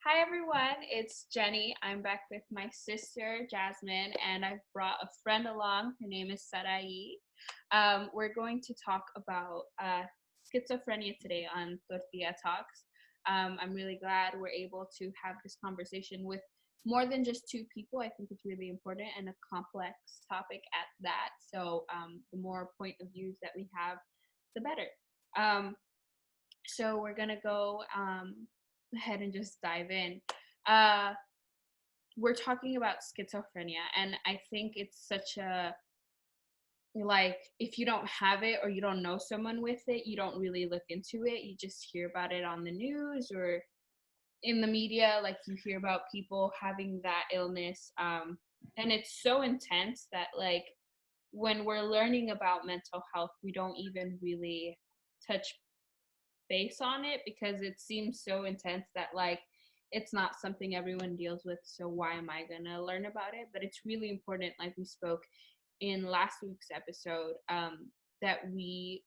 Hi everyone, it's Jenny. I'm back with my sister Jasmine, and I've brought a friend along. Her name is Sarai. We're going to talk about schizophrenia today on Tortilla Talks. I'm really glad we're able to have this conversation with more than just two people. I think it's really important and a complex topic at that. So the more point of views that we have, the better. Um, so we're gonna go ahead and just dive in. Uh, we're talking about schizophrenia, and I think it's such a like if you don't have it or you don't know someone with it, you don't really look into it. You just hear about it on the news or in the media, like you hear about people having that illness, and it's so intense that like when we're learning about mental health, we don't even really touch base on it because it seems so intense that like it's not something everyone deals with, so why am I gonna learn about it? But it's really important, like we spoke in last week's episode, that we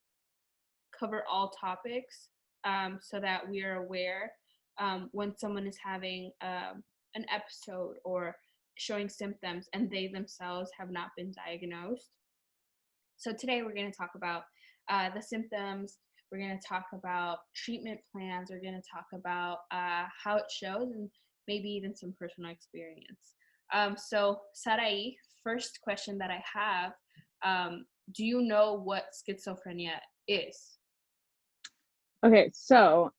cover all topics, so that we are aware when someone is having an episode or showing symptoms and they themselves have not been diagnosed. So today we're going to talk about the symptoms. We're going to talk about treatment plans. We're going to talk about how it shows and maybe even some personal experience. So Sarai, first question that I have, do you know what schizophrenia is? Okay, so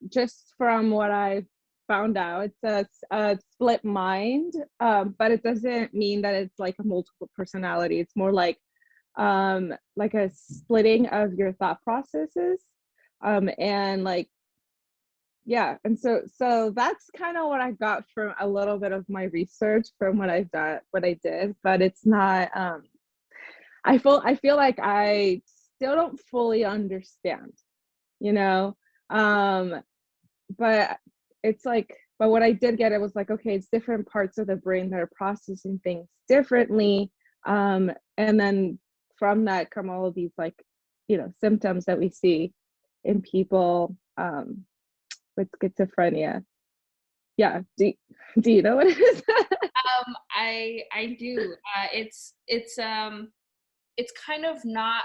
just from what I found out, it's a split mind, but it doesn't mean that it's like a multiple personality. It's more like a splitting of your thought processes, and like yeah, and so that's kind of what I got from a little bit of my research from what I did, but it's not. I feel like I still don't fully understand, you know um but it's like, but what I did get, it was like, okay, it's different parts of the brain that are processing things differently, and then from that come all of these, like, symptoms that we see in people with schizophrenia. Yeah, do you know what it is? I do. It's kind of not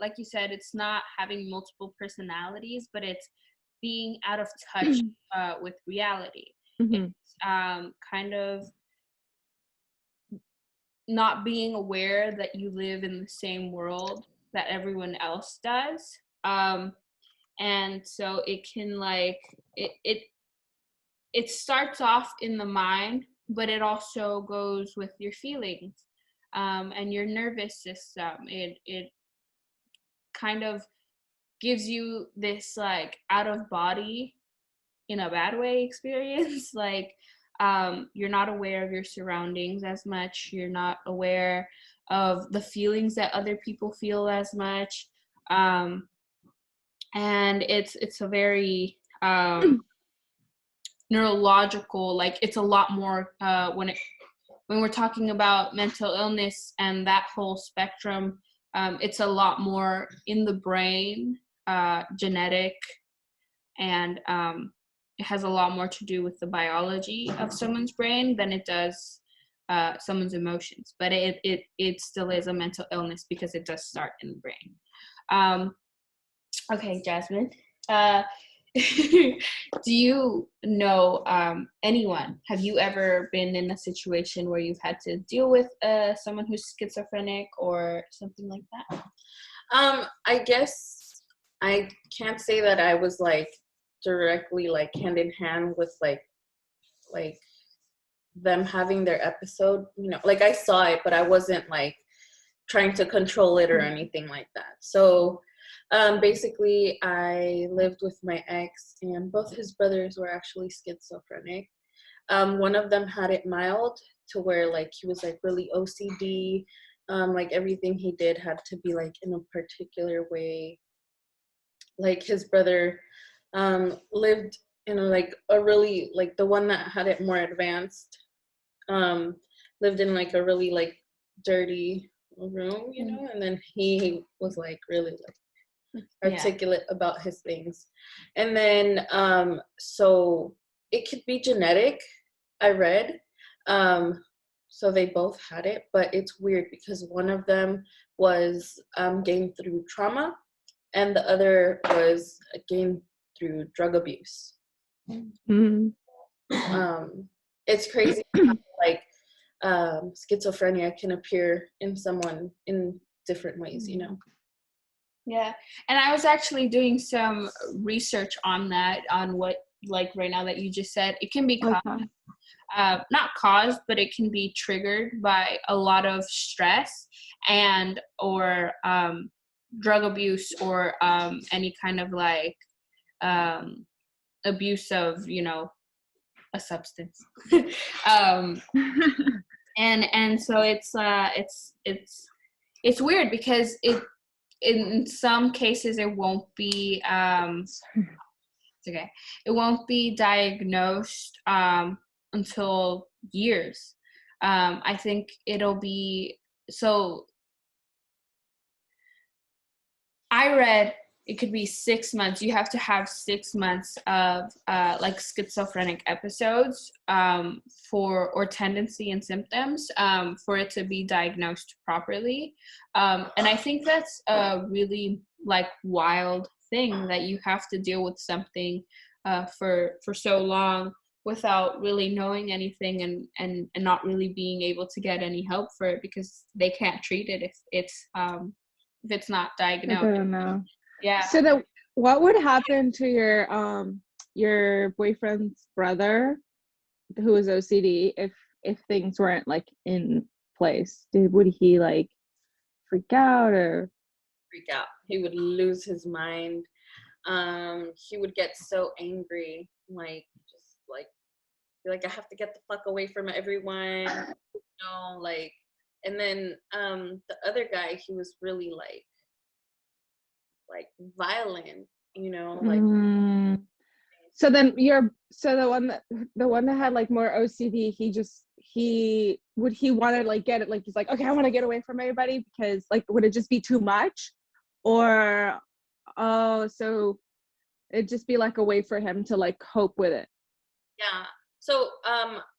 like you said, it's not having multiple personalities, but it's being out of touch with reality. Hmm. It's kind of not being aware that you live in the same world that everyone else does. Um, and so it can like it starts off in the mind, but it also goes with your feelings, and your nervous system. It kind of gives you this like out of body in a bad way experience. Like you're not aware of your surroundings as much. You're not aware of the feelings that other people feel as much. Um, and it's a very neurological, like it's a lot more when we're talking about mental illness and that whole spectrum. It's a lot more in the brain, genetic, and it has a lot more to do with the biology of someone's brain than it does someone's emotions. But it still is a mental illness because it does start in the brain. Um, okay, Jasmine. Uh, do you know anyone? Have you ever been in a situation where you've had to deal with someone who's schizophrenic or something like that? I guess I can't say that I was like directly like hand in hand with like them having their episode, like I saw it, but I wasn't like trying to control it or anything like that. So basically I lived with my ex, and both his brothers were actually schizophrenic. One of them had it mild to where like he was like really OCD. Like everything he did had to be like in a particular way. Like his brother lived in like a really, like the one that had it more advanced, lived in like a really like dirty room, and then he was like really like articulate about his things. And then so it could be genetic, I read. So they both had it, but it's weird because one of them was gained through trauma, and the other was gained through drug abuse. Mm. It's crazy how, like, schizophrenia can appear in someone in different ways, you know. Yeah, and I was actually doing some research on that, on what, like right now that you just said, it can be Okay. not caused, but it can be triggered by a lot of stress and or drug abuse or any kind of like abuse of, you know, a substance. um, and so it's weird because it, in some cases it won't be it's okay, it won't be diagnosed until years. I think it'll be, so I read it could be 6 months. You have to have 6 months of like schizophrenic episodes for, or tendency and symptoms for it to be diagnosed properly. And I think that's a really like wild thing, that you have to deal with something for so long without really knowing anything, and not really being able to get any help for it, because they can't treat it if it's not I diagnosed. don't know. Yeah. So what would happen to your boyfriend's brother who was OCD if things weren't like in place? Would he like freak out or Freak out. He would lose his mind. He would get so angry, like just like be like, I have to get the fuck away from everyone, you know, like. And then the other guy, he was really like violent, you know, like. So then the one that had like more OCD, he want to like get it, like he's like, okay, I want to get away from everybody, because like would it just be too much, or so it'd just be like a way for him to like cope with it? Yeah. So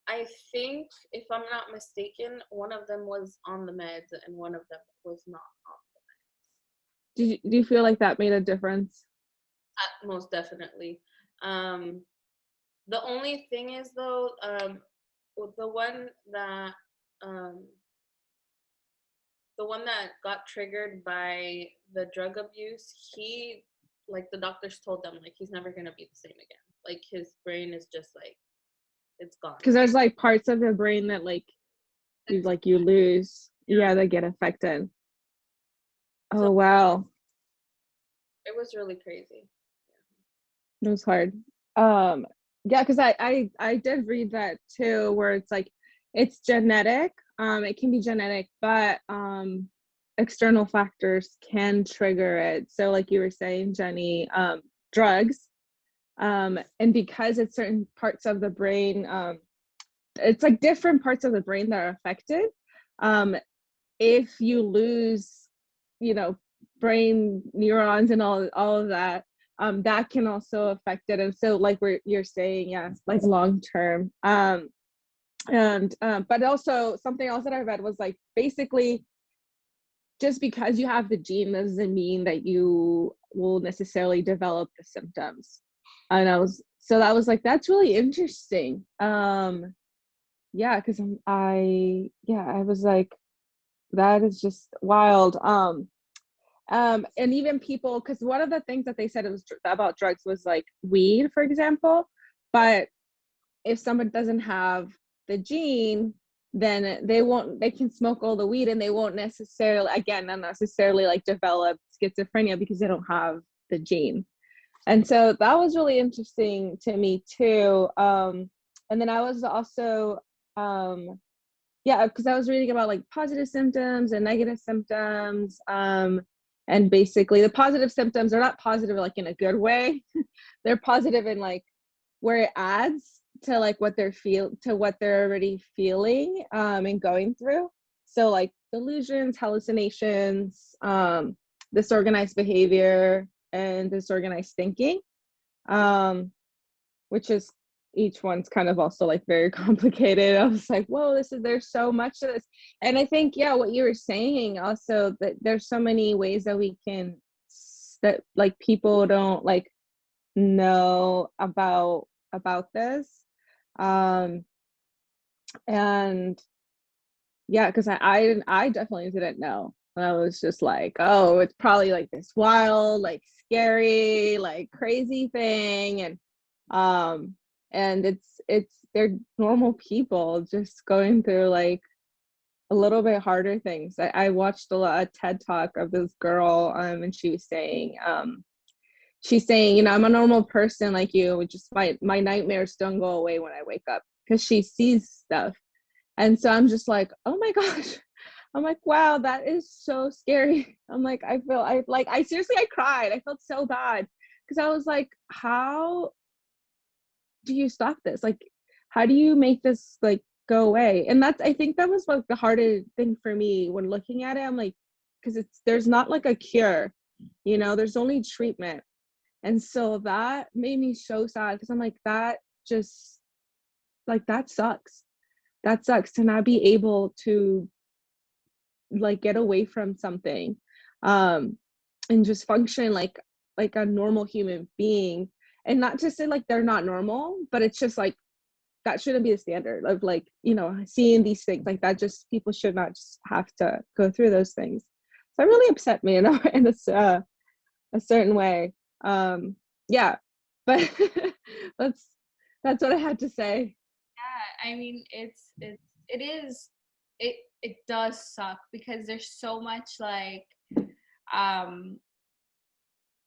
I think, if I'm not mistaken, one of them was on the meds and one of them was not on Do you feel like that made a difference? most definitely. The only thing is though, with um, the one that got triggered by the drug abuse, he, like, the doctors told them like he's never gonna be the same again. Like his brain is just like, it's gone. Because there's like parts of the brain that like you lose, yeah, that get affected. Oh So wow, it was really crazy. it was hard. Yeah, because I did read that too, where it's like it's genetic. It can be genetic, but external factors can trigger it. So like you were saying, Jenny, drugs, and because it's certain parts of the brain, it's like different parts of the brain that are affected. If you lose, you know, brain neurons and all of that, that can also affect it. And so like you're saying, yeah, like long term. And but also something else that I read was like, basically just because you have the gene doesn't mean that you will necessarily develop the symptoms. And that was like, that's really interesting. Yeah, because I was like, that is just wild. And even people, because one of the things that they said it was about drugs was like weed, for example. But if someone doesn't have the gene, then they can smoke all the weed and they won't necessarily, again, not necessarily like develop schizophrenia because they don't have the gene. And so that was really interesting to me too. And then I was also, yeah, because I was reading about like positive symptoms and negative symptoms. And basically the positive symptoms are not positive like in a good way. They're positive in like where it adds to like what they're already feeling and going through. So like delusions, hallucinations, disorganized behavior, and disorganized thinking, which is each one's kind of also like very complicated. I was like, whoa, there's so much to this. And I think, yeah, what you were saying also, that there's so many ways that we can, that like people don't like know about this. And yeah, because I definitely didn't know. I was just like, oh, it's probably like this wild, like scary, like crazy thing. And it's they're normal people just going through like a little bit harder things. I watched a TED talk of this girl, and she's saying, you know, I'm a normal person like you, which just my nightmares don't go away when I wake up, because she sees stuff. And so I'm just like, oh my gosh. I'm like, wow, that is so scary. I'm like, I seriously, I cried. I felt so bad, because I was like, how do you stop this? Like, how do you make this like go away? And I think that was like the hardest thing for me when looking at it. I'm like, because there's not like a cure, you know, there's only treatment. And so that made me so sad, because I'm like, that just like, that sucks. That sucks to not be able to like get away from something, and just function like a normal human being. And not to say like they're not normal, but it's just like, that shouldn't be the standard of like, you know, seeing these things like that. Just people should not just have to go through those things. So it really upset me in a certain way. Yeah, but that's that's what I had to say. Yeah, I mean, it is it does suck, because there's so much like um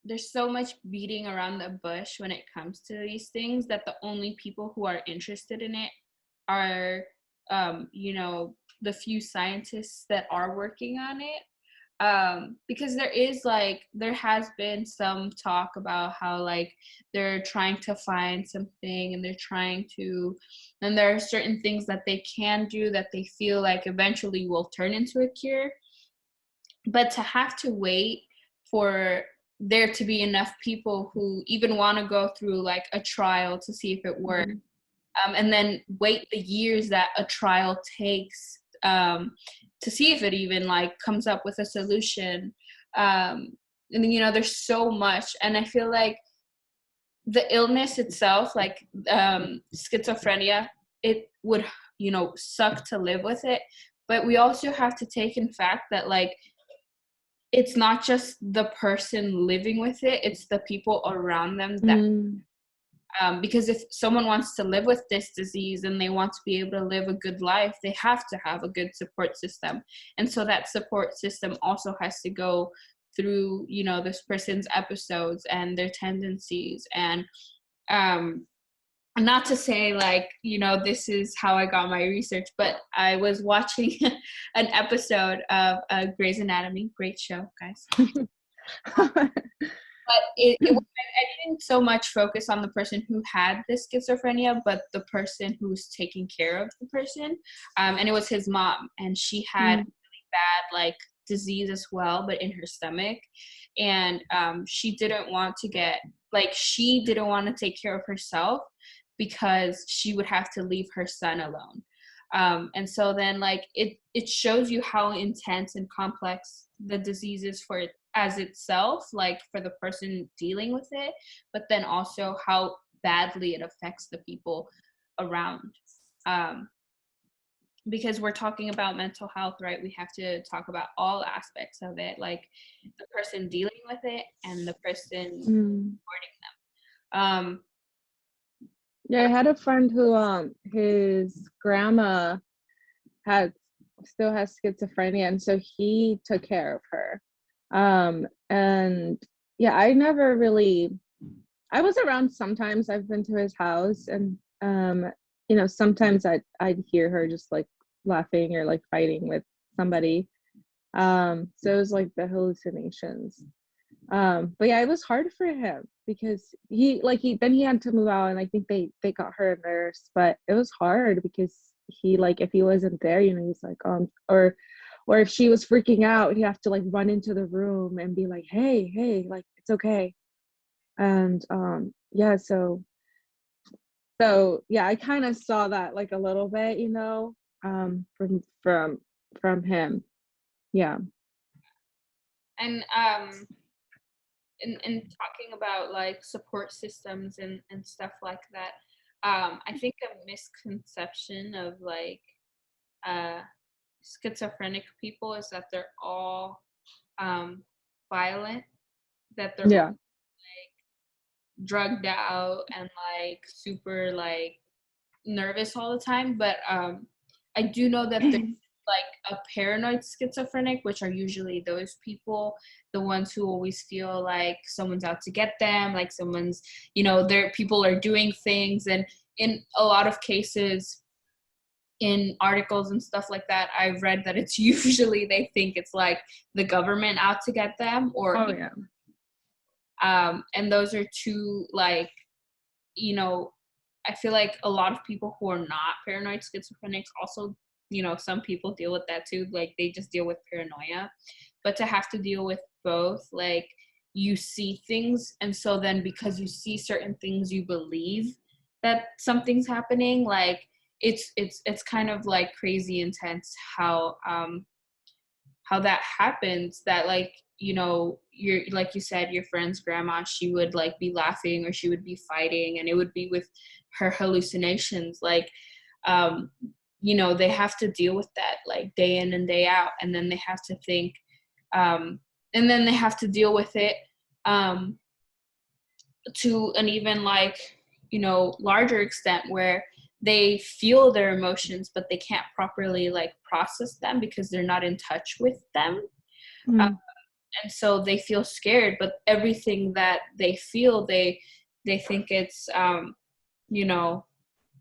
there's so much beating around the bush when it comes to these things, that the only people who are interested in it are you know, the few scientists that are working on it. Because there has been some talk about how like they're trying to find something, and and there are certain things that they can do that they feel like eventually will turn into a cure. But to have to wait for there to be enough people who even want to go through like a trial to see if it works, and then wait the years that a trial takes, to see if it even like comes up with a solution. And then, you know, there's so much, and I feel like the illness itself, like schizophrenia, it would, you know, suck to live with it. But we also have to take in fact that like it's not just the person living with it, it's the people around them that because if someone wants to live with this disease and they want to be able to live a good life, they have to have a good support system. And so that support system also has to go through, you know, this person's episodes and their tendencies. And not to say like, you know, this is how I got my research, but I was watching an episode of Grey's Anatomy. Great show, guys. But I didn't so much focus on the person who had this schizophrenia, but the person who was taking care of the person. And it was his mom, and she had really bad like disease as well, but in her stomach. And she didn't want to take care of herself, because she would have to leave her son alone. And so then like it shows you how intense and complex the disease is as itself, like for the person dealing with it, but then also how badly it affects the people around. Because we're talking about mental health, right? We have to talk about all aspects of it, like the person dealing with it and the person supporting them. Yeah, I had a friend who his grandma still has schizophrenia, and so he took care of her. And yeah, I was around sometimes. I've been to his house, and you know, sometimes I'd hear her just like laughing or like fighting with somebody. So it was like the hallucinations. But yeah, it was hard for him, because he had to move out, and I think they got her a nurse, but it was hard because he, like, if he wasn't there, you know, he's like, or if she was freaking out, he'd have to like run into the room and be like, hey, like, it's okay. And yeah, so So yeah, I kind of saw that like a little bit, from him. Yeah. And in talking about like support systems and stuff like that, I think a misconception of like uh schizophrenic people is that they're all violent, that they're all Yeah. drugged out and like super like nervous all the time. But I do know that there's like a paranoid schizophrenic, which are usually those people, the ones who always feel like someone's out to get them, like someone's, their people are doing things. And in a lot of cases, in articles and stuff like that, I've read that it's usually they think it's like the government out to get them, or Oh yeah. and those are two, like, I feel like a lot of people who are not paranoid schizophrenics also, some people deal with that too, like they just deal with paranoia. But to have to deal with both, like you see things, and so then because you see certain things, you believe that something's happening. Like it's kind of like crazy intense how that happens, that like, you're like you said, your friend's grandma, she would like be laughing or she would be fighting, and it would be with her hallucinations. Like they have to deal with that like day in and day out, and then they have to think, and then they have to deal with it to an even like larger extent, where they feel their emotions but they can't properly like process them because they're not in touch with them. Mm. And so they feel scared, but everything that they feel, they think it's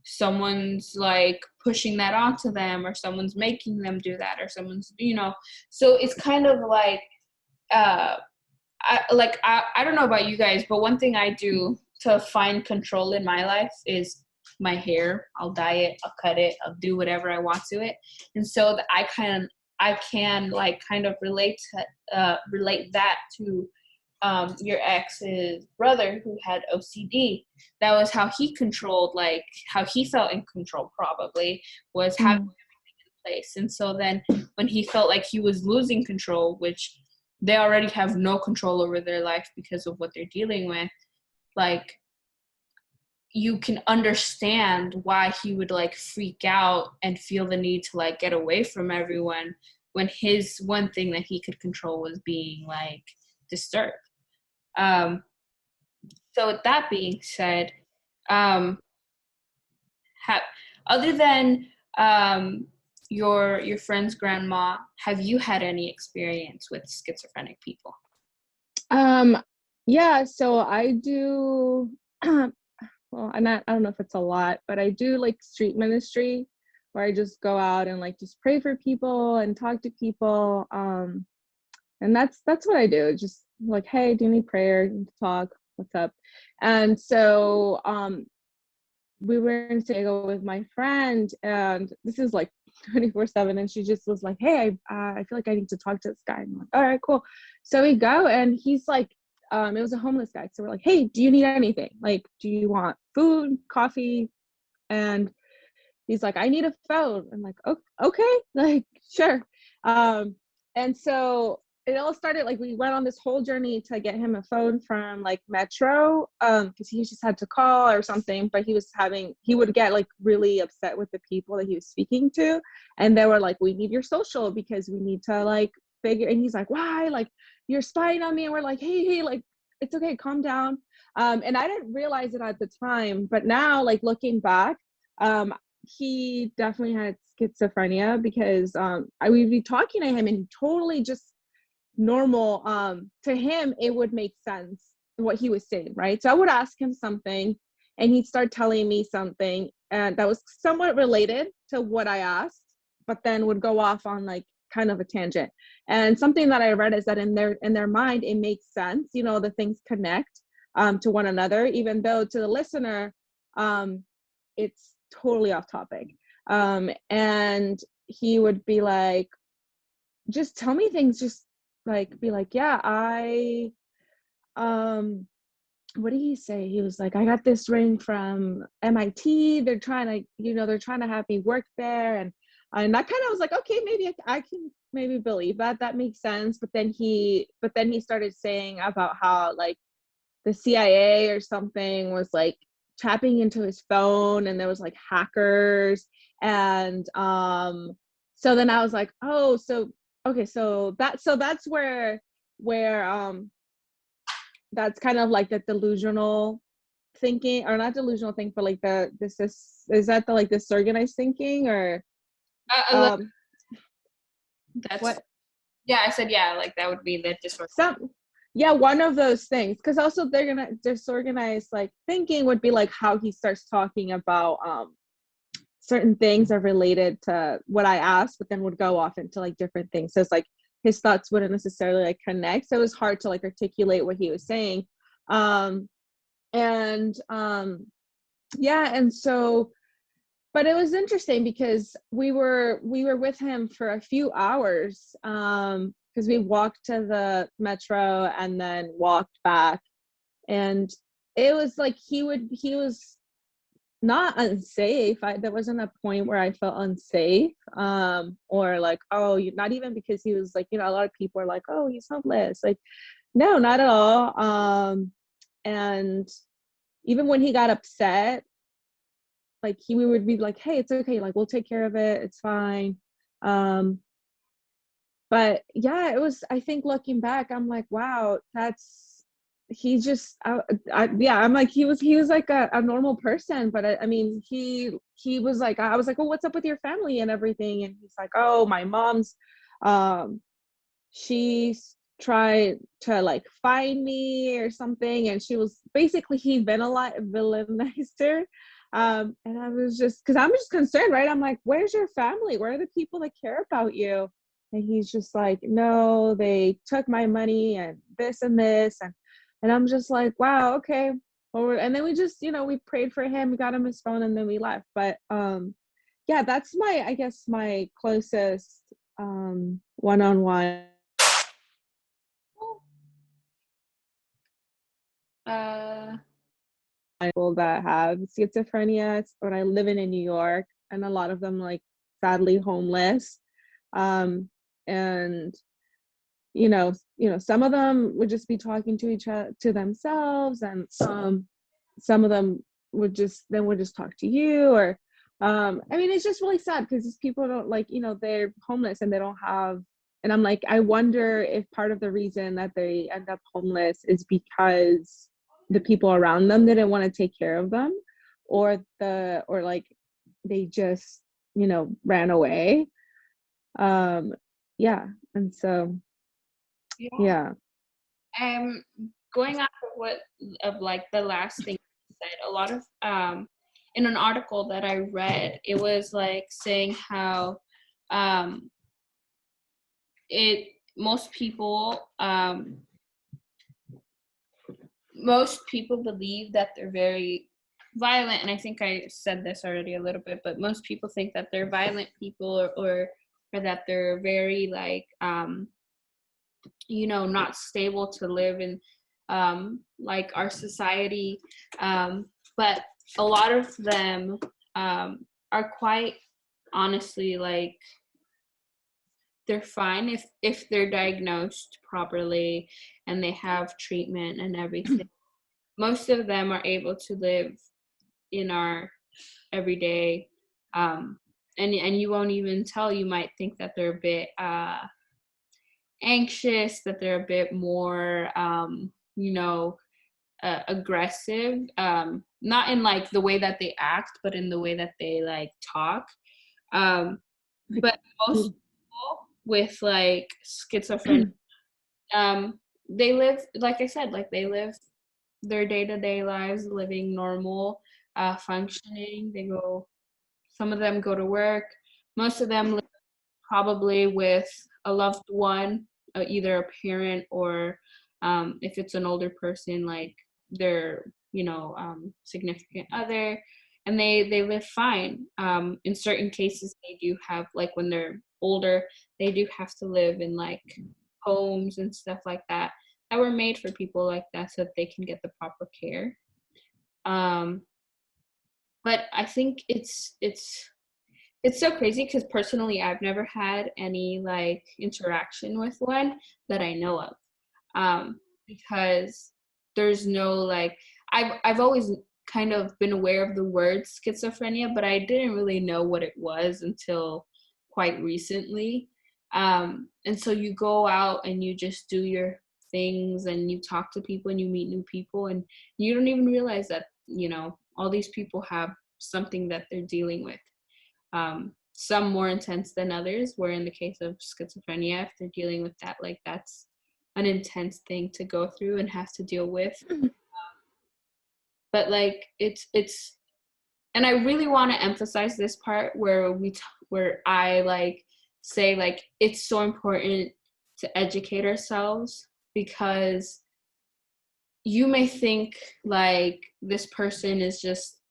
someone's like pushing that onto them, or someone's making them do that, or someone's so it's kind of like I don't know about you guys, but one thing I do to find control in my life is my hair. I'll dye it, I'll cut it, I'll do whatever I want to it. And so that I can like kind of relate that to your ex's brother who had OCD. That was how he controlled, like how he felt in control, probably was having everything in place. And so then when he felt like he was losing control, which they already have no control over their life because of what they're dealing with, like you can understand why he would like freak out and feel the need to like get away from everyone when his one thing that he could control was being like disturbed. So with that being said, um, other than your friend's grandma, have you had any experience with schizophrenic people? Yeah, so I do well, I don't know if it's a lot, but I do like street ministry where I just go out and like just pray for people and talk to people. And that's what I do. Just like, hey, do you need prayer? Do you need to talk? What's up? And so we were in San Diego with my friend, and this is like 24/7, and she just was like, hey, I feel like I need to talk to this guy. And I'm like, all right, cool. So we go, and he's like, it was a homeless guy. So we're like, hey, do you need anything? Like, do you want food, coffee? And he's like, I need a phone. I'm like, okay, like, sure. And so it all started, like, we went on this whole journey to get him a phone from like Metro, because he just had to call or something, but he would get like really upset with the people that he was speaking to. And they were like, we need your social because we need to like figure, and he's like, why? Like, you're spying on me. And we're like, hey, like, it's okay, calm down. And I didn't realize it at the time, but now like looking back, he definitely had schizophrenia, because I would be talking to him and totally just normal. To him it would make sense what he was saying, right? So I would ask him something and he'd start telling me something and that was somewhat related to what I asked, but then would go off on like kind of a tangent. And something that I read is that in their mind it makes sense, the things connect to one another, even though to the listener it's totally off topic. And he would be like, just tell me things, just like be like, yeah, I what did he say? He was like, I got this ring from MIT. They're trying to have me work there. And that kind of was like, okay, maybe I can maybe believe that. That makes sense. But then he started saying about how like the CIA or something was like tapping into his phone, and there was like hackers. And so then I was like, oh, so okay, so that's where that's kind of like the delusional thinking, or not delusional thinking, but like is that the like disorganized thinking, or Look, um that's what yeah. I said yeah. Like that would be the disorder. some yeah, one of those things. Because also they're gonna disorganized like thinking would be like how he starts talking about certain things are related to what I asked, but then would go off into like different things. So it's like his thoughts wouldn't necessarily like connect. So it was hard to like articulate what he was saying. And yeah, and so, but it was interesting because we were with him for a few hours, because we walked to the metro and then walked back. And it was like he was not unsafe. There wasn't a point where I felt unsafe, or like, oh, not even because he was like, a lot of people are like, oh, he's homeless. Like, no, not at all. And even when he got upset, like we would be like, hey, it's okay, like we'll take care of it, it's fine. um but yeah, it was, I think looking back, I'm like, wow, that's, he just yeah, I'm like, he was like a normal person. But I mean, he was like, I was like, oh, what's up with your family and everything? And he's like, oh, my mom's um she tried to like find me or something, and she was basically, he villainized her. And I was just, because I'm just concerned, right? I'm like, where's your family? Where are the people that care about you? And he's just like, no, they took my money and this and this. And I'm just like, wow, okay. And then we just, we prayed for him, we got him his phone, and then we left. But yeah, that's I guess my closest one-on-one Uh, people that have schizophrenia. When I live in New York, and a lot of them like sadly homeless. And some of them would just be talking to each other, to themselves, and some of them would just talk to you. Or I mean, it's just really sad because these people don't, like, they're homeless and they don't have. And I'm like, I wonder if part of the reason that they end up homeless is because the people around them didn't want to take care of them, or like they just ran away. um yeah, and so yeah. yeah. Going off of like the last thing you said, a lot of in an article that I read, it was like saying how um it most people believe that they're very violent, and I think I said this already a little bit, but most people think that they're violent people, or that they're very like not stable to live in like our society. But a lot of them are quite honestly like they're fine if they're diagnosed properly and they have treatment and everything. Most of them are able to live in our everyday, and you won't even tell. You might think that they're a bit anxious, that they're a bit more aggressive, not in like the way that they act, but in the way that they like talk. But most people with like schizophrenia, they live, like I said, like they live their day-to-day lives, living normal, functioning. Some of them go to work. Most of them live probably with a loved one, either a parent or if it's an older person, like their significant other, and they live fine. In certain cases, they do have, like when they're older, they do have to live in like homes and stuff like that. that were made for people like that so that they can get the proper care. But I think it's so crazy because personally I've never had any like interaction with one that I know of. Because there's no like I've always kind of been aware of the word schizophrenia, but I didn't really know what it was until quite recently. And so you go out and you just do your things and you talk to people and you meet new people and you don't even realize that, all these people have something that they're dealing with. Some more intense than others, where in the case of schizophrenia, if they're dealing with that, like that's an intense thing to go through and have to deal with. But like it's and I really want to emphasize this part where where I like say like it's so important to educate ourselves, because you may think like this person is just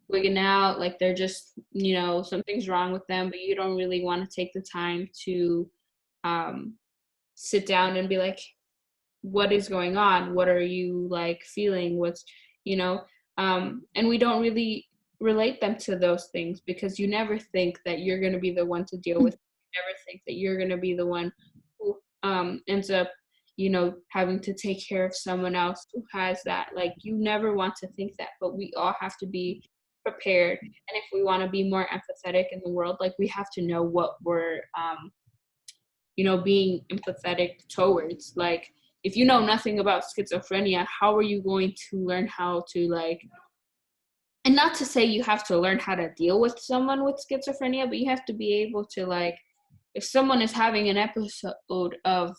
wigging out, like they're just, something's wrong with them, but you don't really want to take the time to sit down and be like, what is going on? What are you like feeling? And we don't really relate them to those things, because you never think that you're going to be the one to deal with it. You never think that you're going to be the one who ends up, having to take care of someone else who has that. Like, you never want to think that, but we all have to be prepared. And if we want to be more empathetic in the world, like, we have to know what we're, being empathetic towards. Like, if you know nothing about schizophrenia, how are you going to learn how to like, and not to say you have to learn how to deal with someone with schizophrenia, but you have to be able to like, if someone is having an episode of,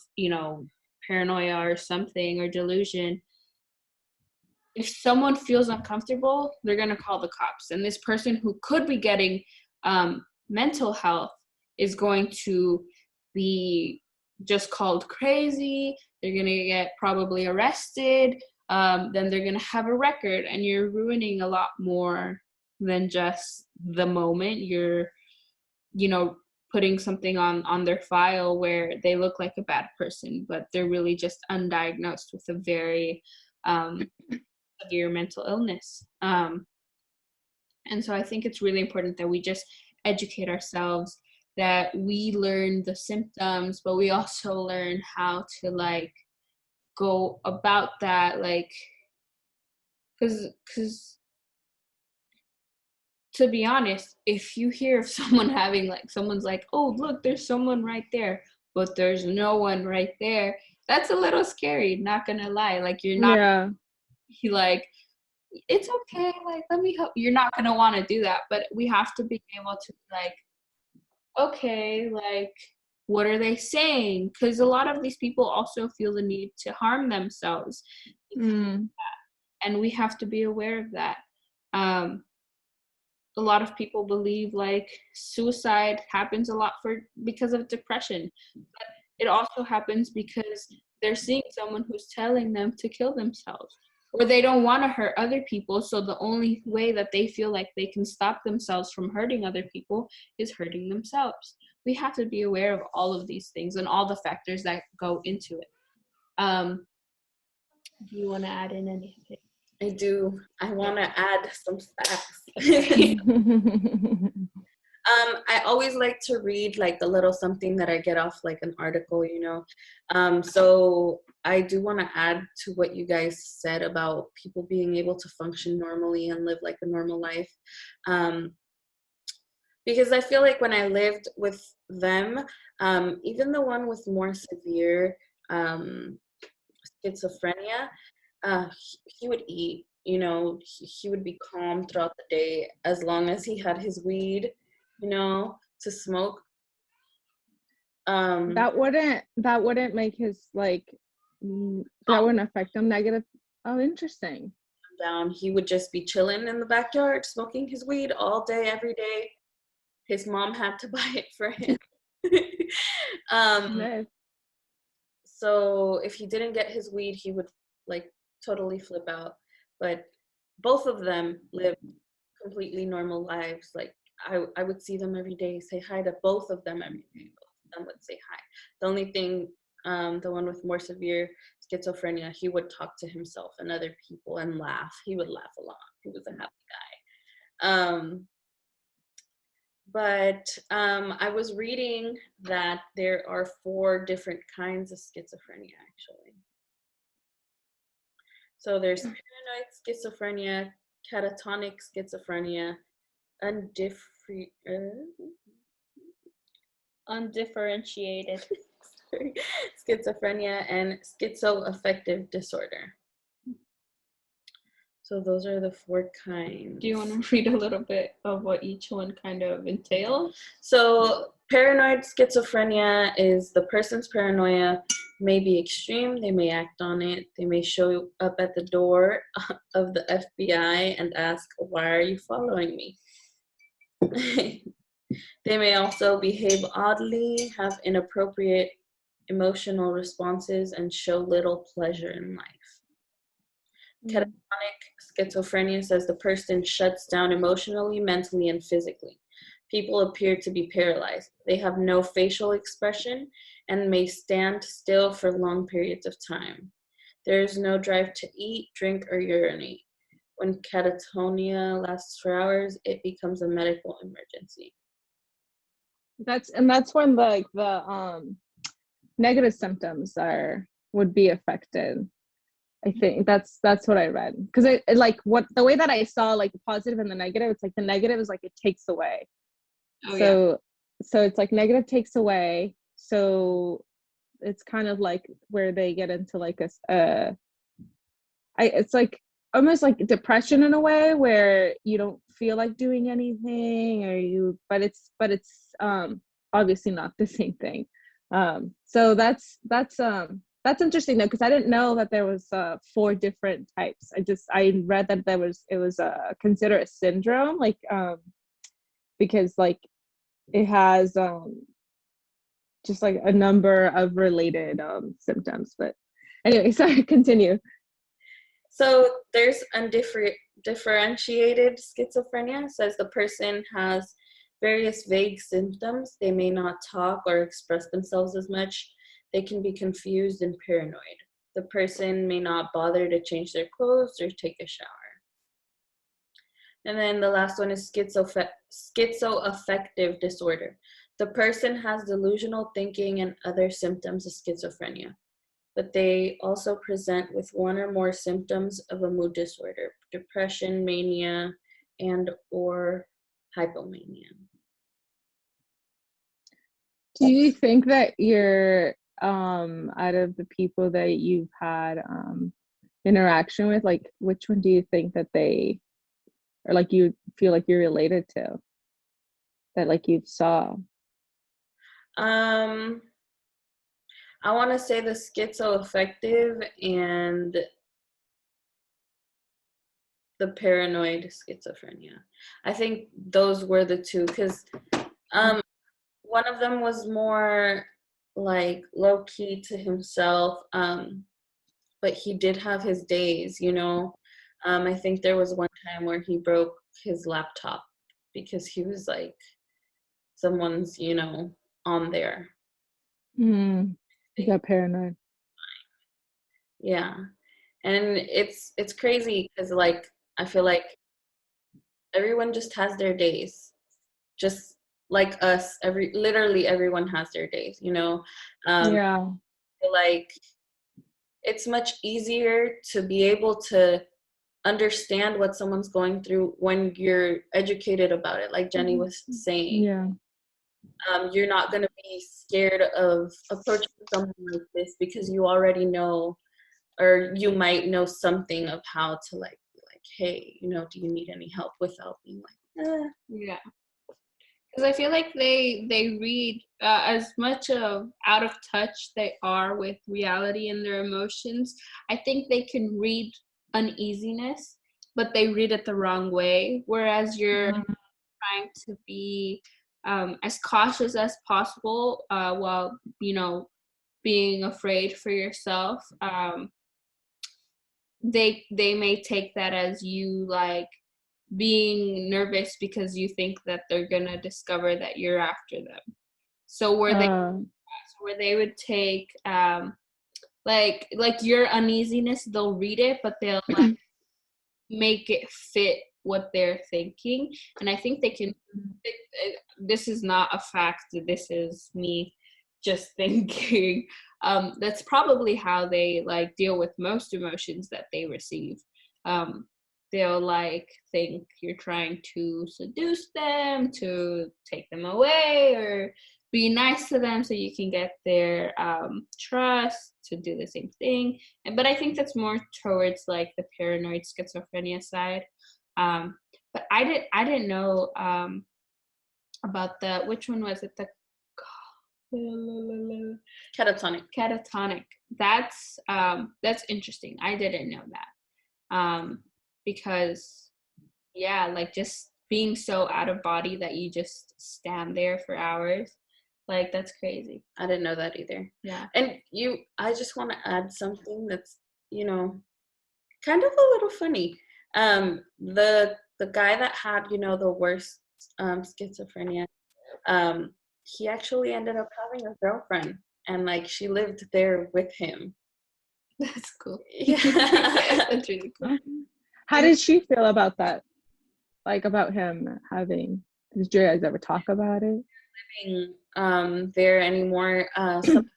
paranoia or something, or delusion, if someone feels uncomfortable, they're going to call the cops. And this person who could be getting mental health is going to be just called crazy. They're going to get probably arrested. Then they're going to have a record, and you're ruining a lot more than just the moment. You're, putting something on their file where they look like a bad person, but they're really just undiagnosed with a very severe mental illness. And so I think it's really important that we just educate ourselves, that we learn the symptoms, but we also learn how to like go about that, like, because to be honest, if you hear of someone having like, someone's like, oh look, there's someone right there, but there's no one right there, that's a little scary, not gonna lie. Like, you're not like, it's okay, like, let me help. You're not gonna want to do that, but we have to be able to be like, okay, like, what are they saying? Because a lot of these people also feel the need to harm themselves, and we have to be aware of that. A lot of people believe like suicide happens a lot because of depression, but it also happens because they're seeing someone who's telling them to kill themselves, or they don't want to hurt other people, so the only way that they feel like they can stop themselves from hurting other people is hurting themselves. We have to be aware of all of these things and all the factors that go into it. Do you want to add in anything? I do. I want to add some facts. I always like to read like a little something that I get off like an article, so I do want to add to what you guys said about people being able to function normally and live like a normal life. Because I feel like when I lived with them, even the one with more severe schizophrenia, he would eat, he would be calm throughout the day as long as he had his weed, to smoke. That wouldn't make his like, that wouldn't affect him negative. Oh, interesting. Down, he would just be chilling in the backyard, smoking his weed all day, every day. His mom had to buy it for him. Nice. So if he didn't get his weed, he would like totally flip out. But both of them lived completely normal lives. Like, I would see them every day, say hi to both of them every day. Both of them would say hi. The only thing, the one with more severe schizophrenia, he would talk to himself and other people and laugh. He would laugh a lot. He was a happy guy. But I was reading that there are 4 different kinds of schizophrenia, actually. So there's paranoid schizophrenia, catatonic schizophrenia, Undifferentiated. schizophrenia, and schizoaffective disorder. So those are the 4 kinds. Do you want to read a little bit of what each one kind of entails? So paranoid schizophrenia is the person's paranoia may be extreme, they may act on it, they may show up at the door of the FBI and ask, "Why are you following me?" They may also behave oddly, have inappropriate emotional responses, and show little pleasure in life. Catatonic schizophrenia says the person shuts down emotionally, mentally, and physically. People appear to be paralyzed. They have no facial expression and may stand still for long periods of time. There is no drive to eat, drink, or urinate. When catatonia lasts for hours, it becomes a medical emergency. That's when like the negative symptoms would be affected. I think that's what I read, because it like what the way that I saw like the positive and the negative, it's like the negative is like it takes away. So it's like negative takes away. So it's kind of like where they get into like it's like almost like depression in a way where you don't feel like doing anything, but it's obviously not the same thing. So that's interesting though, because I didn't know that there was 4 different types. I read that it was considered a syndrome, like because like it has just like a number of related symptoms. But anyway, sorry, continue. So there's undifferentiated schizophrenia. Says the person has various vague symptoms. They may not talk or express themselves as much. They can be confused and paranoid. The person may not bother to change their clothes or take a shower. And then the last one is schizoaffective disorder. The person has delusional thinking and other symptoms of schizophrenia, but they also present with 1 or more symptoms of a mood disorder, depression, mania, and or hypomania. Do you think that you're out of the people that you've had interaction with, like which one do you think that they, or like you feel like you're related to, that like you saw? I want to say the schizoaffective and the paranoid schizophrenia. I think those were the 2, because one of them was more like low key to himself, but he did have his days, you know. I think there was one time where he broke his laptop because he was like, someone's, you know, on there. You got paranoid. Yeah. And it's crazy because like I feel like everyone just has their days, just like us. Literally everyone has their days, you know. Yeah. Like it's much easier to be able to understand what someone's going through when you're educated about it, like Jenny was saying. Yeah. You're not going to be scared of approaching someone like this because you already know, or you might know something of how to like, hey, you know, do you need any help, without being like, Yeah. Because I feel like they read as much of out of touch they are with reality and their emotions. I think they can read uneasiness, but they read it the wrong way. Whereas you're trying to be as cautious as possible while, you know, being afraid for yourself. They may take that as you like being nervous because you think that they're gonna discover that you're after them. So where they would take like your uneasiness, they'll read it, but they'll like make it fit what they're thinking. And I think they can, this is not a fact, this is me just thinking. That's probably how they like deal with most emotions that they receive. They'll like think you're trying to seduce them, to take them away, or be nice to them so you can get their trust to do the same thing. But I think that's more towards like the paranoid schizophrenia side. But I didn't know about the, which one was it, the catatonic. That's interesting. I didn't know that. Because yeah, like just being so out of body that you just stand there for hours, like that's crazy. I didn't know that either. Yeah. And I just want to add something that's, kind of a little funny. The guy that had, the worst schizophrenia, he actually ended up having a girlfriend, and like she lived there with him. That's cool. Yeah. That's really cool. How did she feel about that? Like about him having, did you guys ever talk about it? Living there anymore. Someone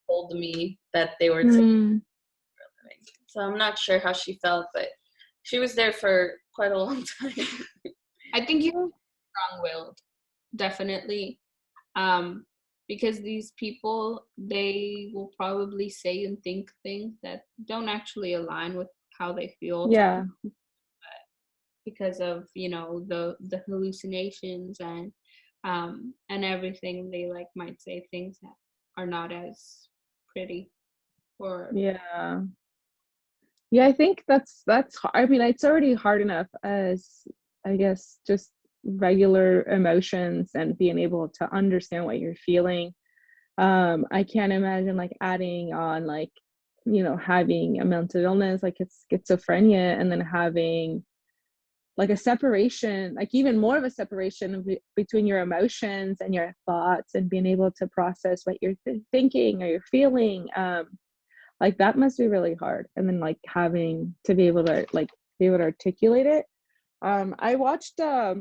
told me that they were together for a living. So I'm not sure how she felt, but she was there for quite a long time. I think you're strong-willed, definitely. Because these people, they will probably say and think things that don't actually align with how they feel. Yeah. Because of the hallucinations and everything, they like might say things that are not as pretty. Or yeah, I think that's I mean, it's already hard enough as, I guess, just regular emotions and being able to understand what you're feeling. I can't imagine like adding on like having a mental illness like it's schizophrenia, and then having like a separation, like even more of a separation between your emotions and your thoughts, and being able to process what you're thinking or you're feeling. Like that must be really hard. And then like having to be able to articulate it. I watched a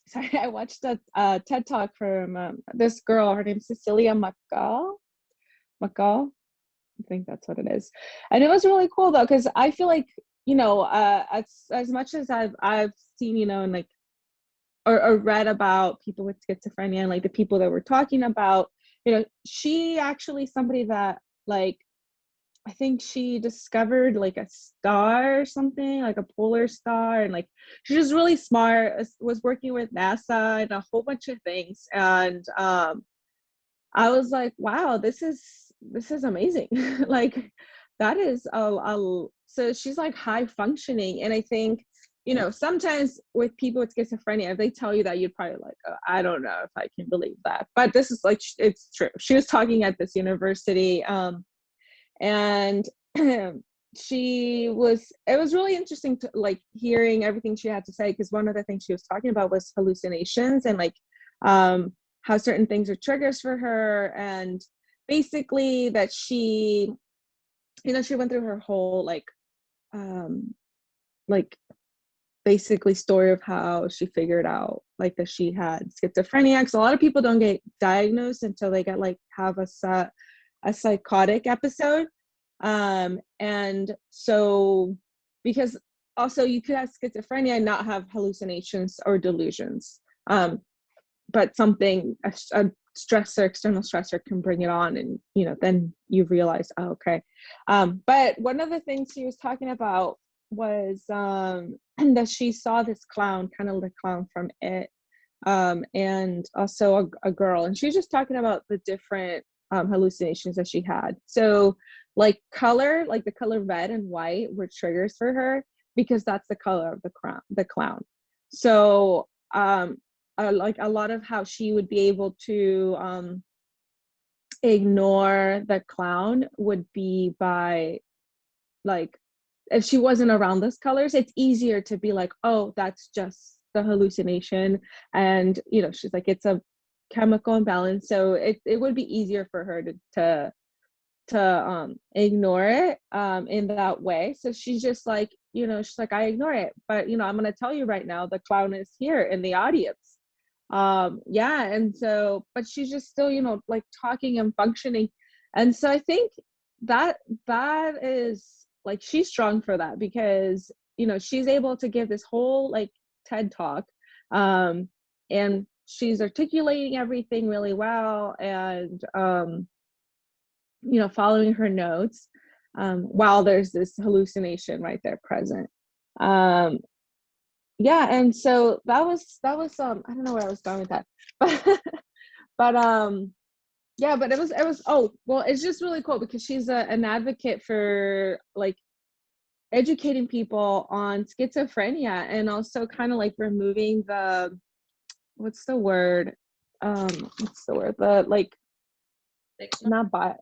TED Talk from this girl. Her name's Cecilia McCall. I think that's what it is. And it was really cool though, because I feel like as much as I've seen and like or read about people with schizophrenia and like the people that we're talking about, she actually somebody that like I think she discovered like a star or something, like a polar star, and like she's just really smart, was working with NASA and a whole bunch of things. And I was like, wow, this is amazing. Like that is so she's like high functioning. And I think sometimes with people with schizophrenia, if they tell you that, you'd probably like, oh, I don't know if I can believe that, but this is like, it's true. She was talking at this university, and it was really interesting to like hearing everything she had to say, because one of the things she was talking about was hallucinations, and like how certain things are triggers for her, and basically that she she went through her whole like basically story of how she figured out like that she had schizophrenia, because a lot of people don't get diagnosed until they get like have a psychotic episode. And so, because also you could have schizophrenia and not have hallucinations or delusions, but something, a stressor, external stressor can bring it on, and then you realize, oh, okay. But one of the things she was talking about was that she saw this clown, kind of the clown from It, and also a girl, and she was just talking about the different hallucinations that she had. So like color, like the color red and white were triggers for her, because that's the color of the clown. So like a lot of how she would be able to ignore the clown would be by like, if she wasn't around those colors, it's easier to be like, oh, that's just the hallucination. And she's like, it's a chemical imbalance, so it would be easier for her to ignore it in that way. So she's just like, she's like, I ignore it, but I'm gonna tell you right now, the clown is here in the audience. Yeah, and so, but she's just still, like talking and functioning. And so I think that is like, she's strong for that, because she's able to give this whole like TED talk, and she's articulating everything really well, and following her notes, while there's this hallucination right there present. Yeah, and so that was I don't know where I was going with that, but yeah, but it was oh well, it's just really cool because she's an advocate for like educating people on schizophrenia, and also kind of like removing the what's the word the like not bias.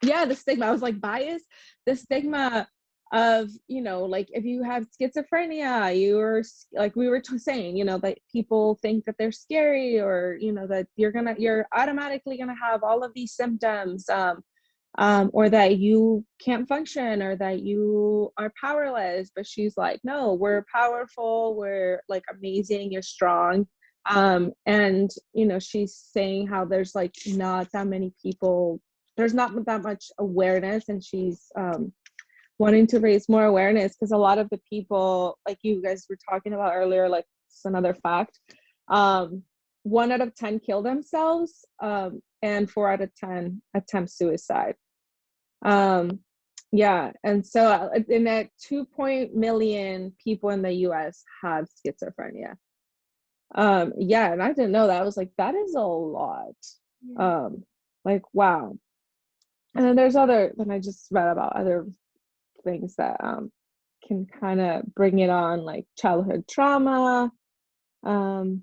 Yeah, the stigma. I was like, bias, the stigma of, like if you have schizophrenia, you're like we were saying, that people think that they're scary, or that you're automatically gonna have all of these symptoms, or that you can't function, or that you are powerless. But she's like, no, we're powerful, we're like amazing, you're strong. And she's saying how there's like not that many people, there's not that much awareness, and she's wanting to raise more awareness, because a lot of the people, like you guys were talking about earlier, like it's another fact, 1 out of 10 kill themselves, and 4 out of 10 attempt suicide. Yeah, and so in that 2 million people in the US have schizophrenia. Yeah, and I didn't know that. I was like, that is a lot. Like, wow. And then then I just read about other things that can kind of bring it on, like childhood trauma. And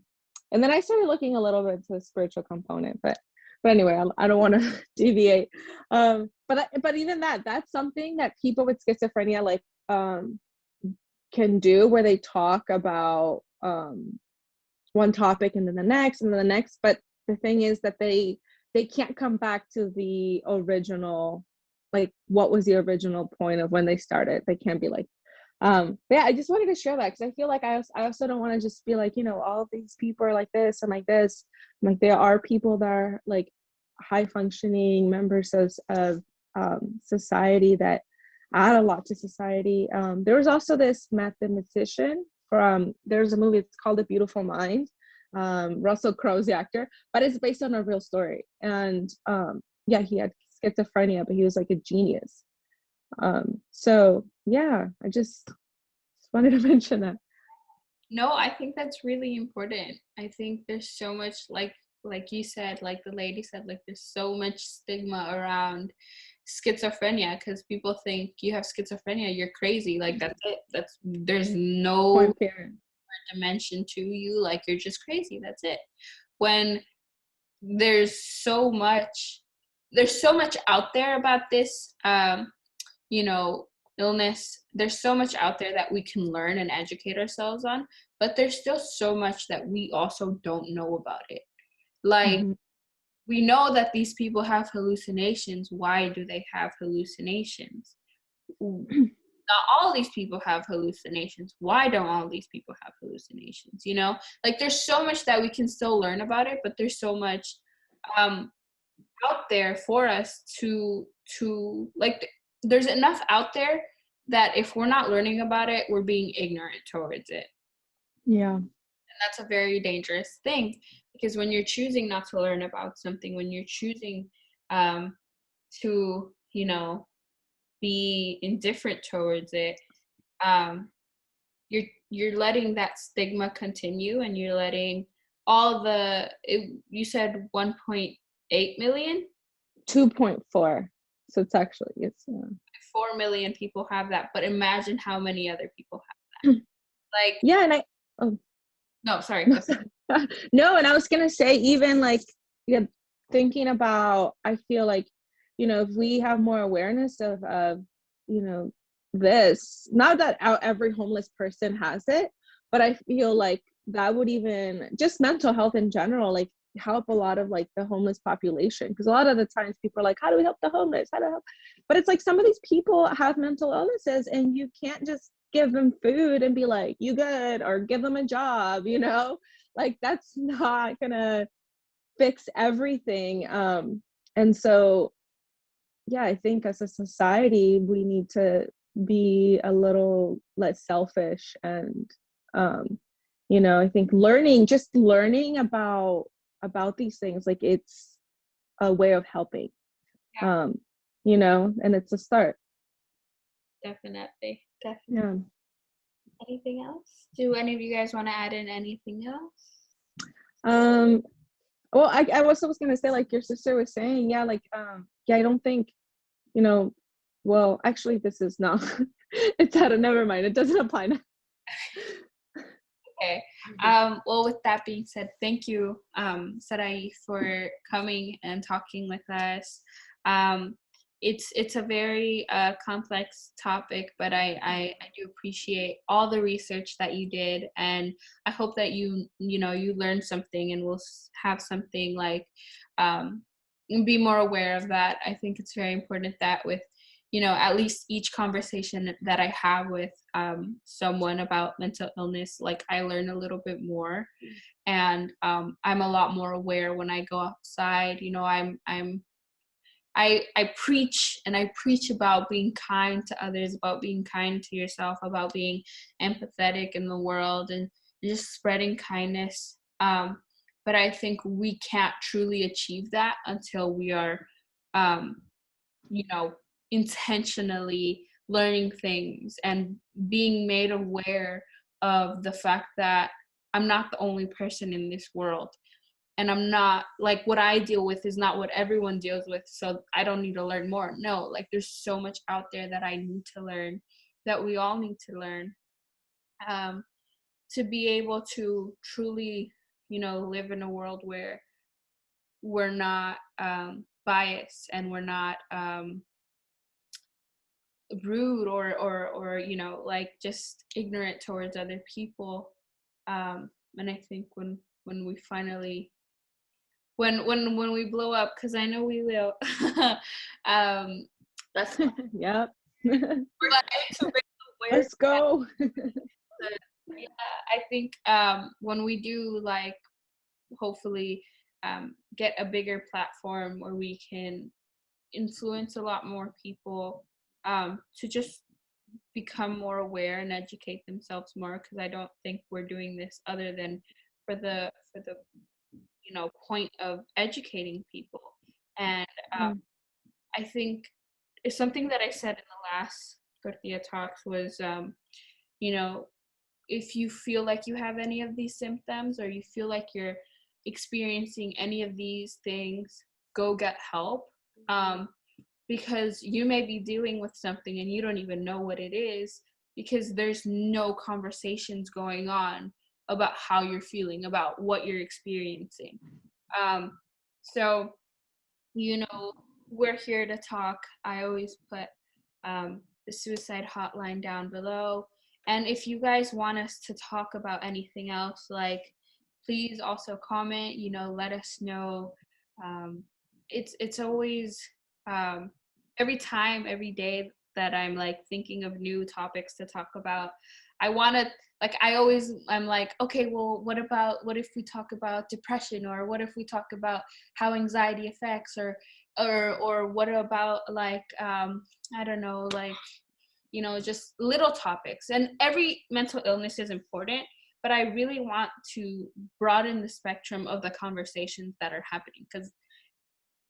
then I started looking a little bit to the spiritual component, but anyway, I don't want to deviate. But even that's something that people with schizophrenia like can do, where they talk about one topic and then the next and then the next. But the thing is that they can't come back to the original, like what was the original point of when they started. They can't be like, yeah, I just wanted to share that, because I feel like I also don't want to just be like, all of these people are like this and like this. Like, there are people that are like high functioning members of society that add a lot to society. There was also this mathematician there's a movie, it's called A Beautiful Mind. Russell Crowe's the actor, but it's based on a real story. And yeah, he had schizophrenia, but he was like a genius. So yeah, I just wanted to mention that. No, I think that's really important. I think there's so much, like you said, like the lady said, like there's so much stigma around schizophrenia, because people think you have schizophrenia, you're crazy. Like that's it. There's no dimension to you. Like you're just crazy. That's it. When there's so much out there about this, illness. There's so much out there that we can learn and educate ourselves on, but there's still so much that we also don't know about it. Like, we know that these people have hallucinations. Why do they have hallucinations? Not all these people have hallucinations. Why don't all these people have hallucinations? Like there's so much that we can still learn about it, but there's so much out there for us to like, there's enough out there that if we're not learning about it, we're being ignorant towards it. Yeah. And that's a very dangerous thing, because when you're choosing not to learn about something, when you're choosing to, be indifferent towards it, you're letting that stigma continue, and you're letting all you said 1.8 million? 2.4. So it's 4 million people have that, but imagine how many other people have that. Like, yeah, and no, sorry. No, and I was gonna say, even like, yeah, thinking about, I feel like, if we have more awareness of this, not that every homeless person has it, but I feel like that would, even just mental health in general, like help a lot of like the homeless population, because a lot of the times people are like, how do we help the homeless, how do we help, but it's like some of these people have mental illnesses and you can't just give them food and be like, you good, or give them a job, you know, like that's not gonna fix everything. And so yeah, I think as a society we need to be a little less selfish, and you know, I think learning about these things, like it's a way of helping. Yeah. You know, and it's a start. Definitely. Yeah. Anything else? Do any of you guys want to add in anything else? Well, I was gonna say, like your sister was saying, yeah, like yeah, I don't think, you know, well, actually this is not it's out of, never mind, it doesn't apply now. Okay. Well, with that being said, thank you, Sarai, for coming and talking with us. It's a very complex topic, but I do appreciate all the research that you did, and I hope that you learned something and will have something like be more aware of that. I think it's very important that with at least each conversation that I have with someone about mental illness, like I learn a little bit more, and I'm a lot more aware when I go outside. I preach, and I preach about being kind to others, about being kind to yourself, about being empathetic in the world, and just spreading kindness. But I think we can't truly achieve that until we are, intentionally learning things and being made aware of the fact that I'm not the only person in this world. And I'm not, like, what I deal with is not what everyone deals with, so I don't need to learn more. No, like, there's so much out there that I need to learn, that we all need to learn, to be able to truly, live in a world where we're not biased, and we're not rude or like just ignorant towards other people. And I think when we finally when we blow up, because I know we will. That's Yep. Let's go. Yeah, I think when we do, like, hopefully get a bigger platform where we can influence a lot more people to just become more aware and educate themselves more, because I don't think we're doing this other than for the point of educating people. And I think it's something that I said in the last Tortilla Talks was, if you feel like you have any of these symptoms, or you feel like you're experiencing any of these things, go get help. Because you may be dealing with something and you don't even know what it is, because there's no conversations going on about how you're feeling, about what you're experiencing. So, we're here to talk. I always put the suicide hotline down below. And if you guys want us to talk about anything else, like, please also comment, let us know. It's always, every day that I'm like thinking of new topics to talk about, I want to, like, I'm like, okay, well, what if we talk about depression, or what if we talk about how anxiety affects, or what about, like, I don't know, like, just little topics. And every mental illness is important, but I really want to broaden the spectrum of the conversations that are happening, because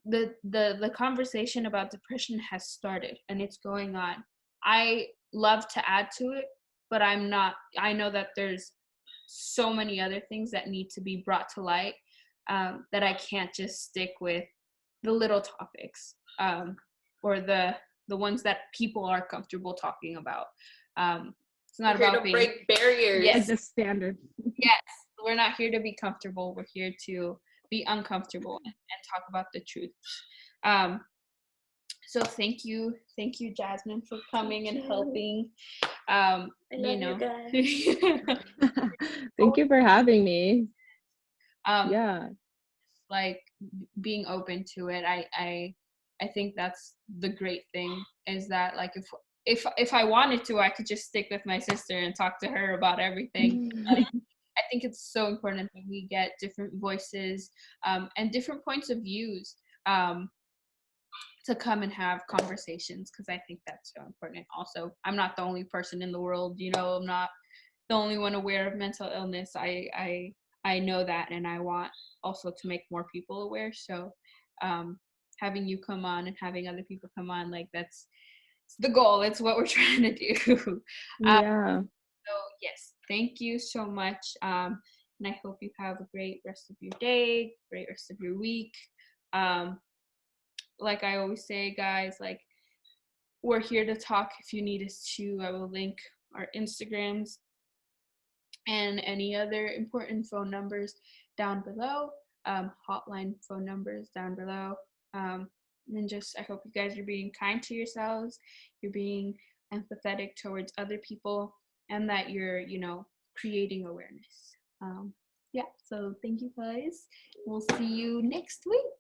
the conversation about depression has started and it's going on. I love to add to it, but I know that there's so many other things that need to be brought to light, that I can't just stick with the little topics, or the ones that people are comfortable talking about. It's not we're about here to break barriers. Like the standard. Yes, we're not here to be comfortable. We're here to be uncomfortable and talk about the truth. So thank you, Jasmine, for coming and helping. I love you guys. Thank you for having me. Yeah. like being open to it. I think that's the great thing, is that like if I wanted to, I could just stick with my sister and talk to her about everything. Like, I think it's so important that we get different voices, and different points of views, to come and have conversations, because I think that's so important. Also, I'm not the only person in the world, you know, I'm not the only one aware of mental illness. I know that, and I want also to make more people aware. So having you come on and having other people come on, like that's it's the goal. It's what we're trying to do. Yeah. So yes, thank you so much. And I hope you have a great rest of your day, great rest of your week. Um, like I always say, guys, like we're here to talk. If you need us to, I will link our Instagrams and any other important phone numbers down below, hotline phone numbers down below. And just, I hope you guys are being kind to yourselves, you're being empathetic towards other people, and that you're, you know, creating awareness. Yeah, so thank you guys. We'll see you next week.